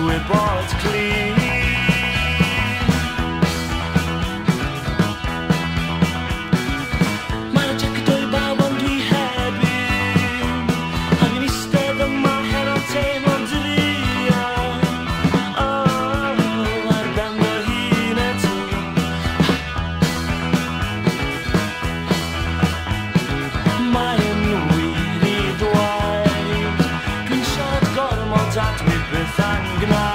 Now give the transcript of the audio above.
wybod clir. Mae'n jacket o'i bawon dwi hebyn, ac yn eistedd yma heno teimlo'n dria. Ar ben fy hun eto. Mae'n wir I ddweud, dwi'n siarad gormod a dwi byth yn gwneud.